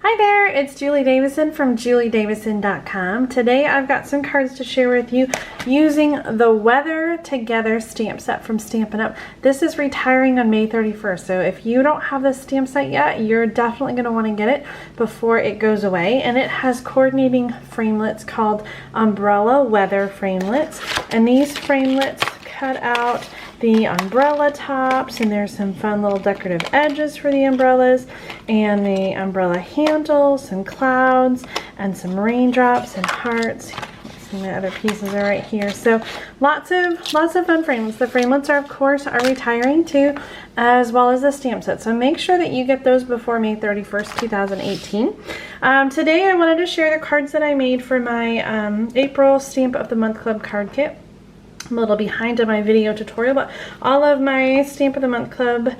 Hi there, it's Julie Davison from juliedavison.com. Today I've got some cards to share with you using the Weather Together stamp set from Stampin' Up. This is retiring on May 31st, so if you don't have this stamp set yet, you're definitely going to want to get it before it goes away. And it has coordinating framelits called Umbrella Weather Framelits. And these framelits cut out the umbrella tops, and there's some fun little decorative edges for the umbrellas, and the umbrella handles, some clouds, and some raindrops and hearts. And the other pieces are right here. So lots of fun framelits. The framelits are, of course, retiring too, as well as the stamp set. So make sure that you get those before May 31st, 2018. Today I wanted to share the cards that I made for my April Stamp of the Month Club card kit. I'm a little behind on my video tutorial, but all of my Stamp of the Month Club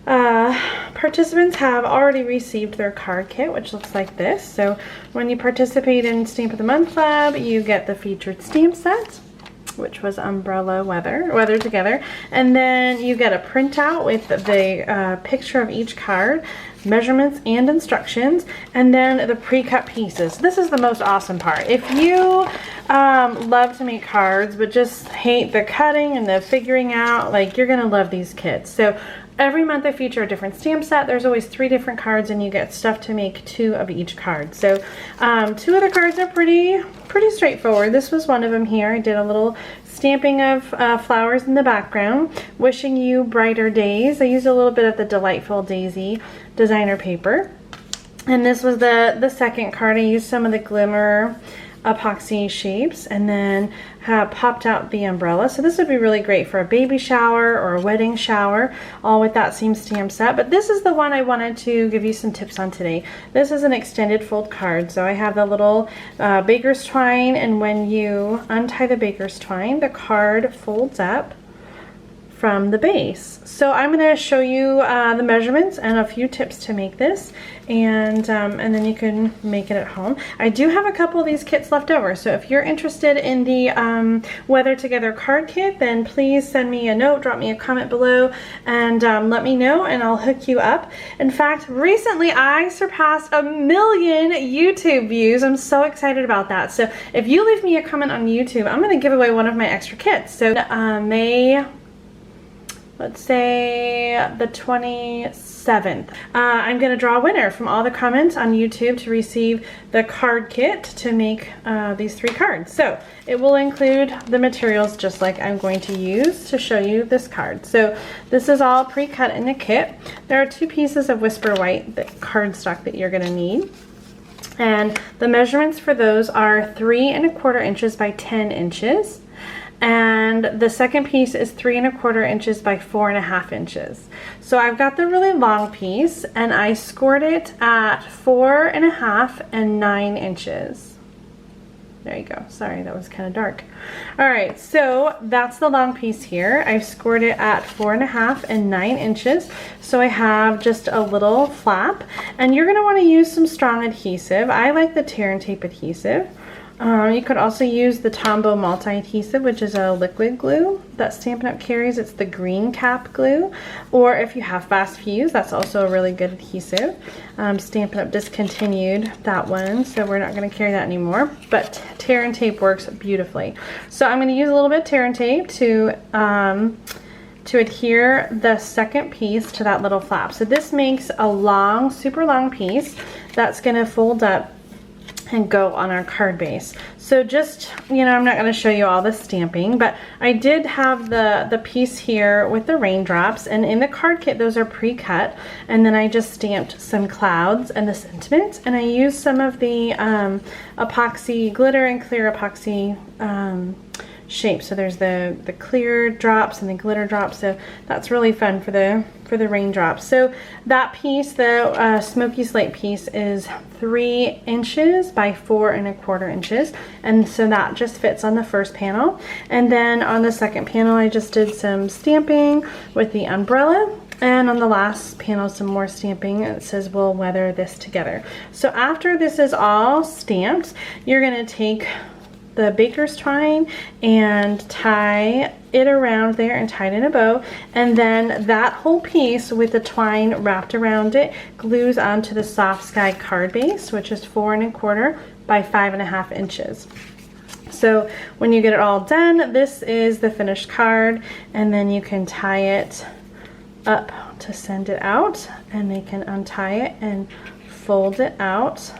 participants have already received their card kit, which looks like this. So when you participate in Stamp of the Month Club, you get the featured stamp set, which was Umbrella Weather Together, and then you get a printout with the picture of each card, measurements and instructions, and then the pre-cut pieces. This is the most awesome part. If you love to make cards but just hate the cutting and the figuring out, like, you're gonna love these kits. So every month I feature a different stamp set. There's always 3 different cards, and you get stuff to make 2 of each card. So 2 of the cards are pretty straightforward. This was one of them here. I did a little stamping of flowers in the background, wishing you brighter days. I used a little bit of the Delightful Daisy designer paper. And this was the second card. I used some of the glimmer epoxy shapes, and then popped out the umbrella. So this would be really great for a baby shower or a wedding shower, all with that same stamp set. But this is the one I wanted to give you some tips on today. This is an extended fold card. So I have the little baker's twine, and when you untie the baker's twine, the card folds up from the base. So I'm going to show you the measurements and a few tips to make this, and then you can make it at home. I do have a couple of these kits left over, so if you're interested in the Weather Together card kit, then please send me a note, drop me a comment below, and let me know, and I'll hook you up. In fact, recently I surpassed 1 million YouTube views. I'm so excited about that. So if you leave me a comment on YouTube, I'm going to give away one of my extra kits. So let's say the 27th. I'm going to draw a winner from all the comments on YouTube to receive the card kit to make these 3 cards. So it will include the materials just like I'm going to use to show you this card. So this is all pre-cut in the kit. There are 2 pieces of Whisper White cardstock that you're going to need. And the measurements for those are 3 1/4 inches by 10 inches. And the second piece is 3 1/4 inches by 4 1/2 inches. So I've got the really long piece, and I scored it at 4 1/2 and 9 inches. There you go. Sorry, that was kind of dark. All right, so that's the long piece here. I've scored it at 4 1/2 and 9 inches. So I have just a little flap, and you're gonna wanna use some strong adhesive. I like the tear and tape adhesive. You could also use the Tombow multi-adhesive, which is a liquid glue that Stampin' Up! Carries. It's the green cap glue. Or if you have Fast Fuse, that's also a really good adhesive. Stampin' Up! Discontinued that one, so we're not going to carry that anymore. But tear and tape works beautifully. So I'm going to use a little bit of tear and tape to adhere the second piece to that little flap. So this makes a long, super long piece that's going to fold up and go on our card base. So just, you know, I'm not going to show you all the stamping, but I did have the piece here with the raindrops, and in the card kit those are pre-cut, and then I just stamped some clouds and the sentiments, and I used some of the epoxy, glitter and clear epoxy shape. So there's the clear drops and the glitter drops, so that's really fun for the raindrops. So that piece, the smoky slate piece, is 3 inches by 4 1/4 inches, and so that just fits on the first panel. And then on the second panel I just did some stamping with the umbrella, and on the last panel some more stamping. It says we'll weather this together. So after this is all stamped, you're going to take the baker's twine and tie it around there and tie it in a bow, and then that whole piece with the twine wrapped around it glues onto the Soft Sky card base, which is 4 1/4 by 5 1/2 inches. So when you get it all done, this is the finished card, and then you can tie it up to send it out, and they can untie it and fold it out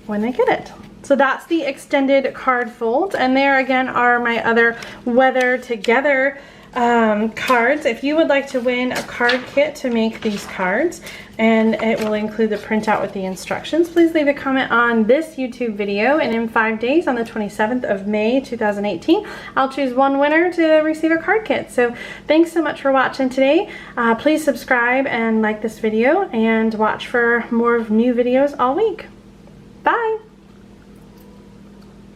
when they get it. So that's the extended card fold, and there again are my other Weather Together cards. If you would like to win a card kit to make these cards, and it will include the printout with the instructions, please leave a comment on this YouTube video, and in 5 days, on the 27th of May 2018, I'll choose one winner to receive a card kit. So thanks so much for watching today. Please subscribe and like this video, and watch for more new videos all week. Bye!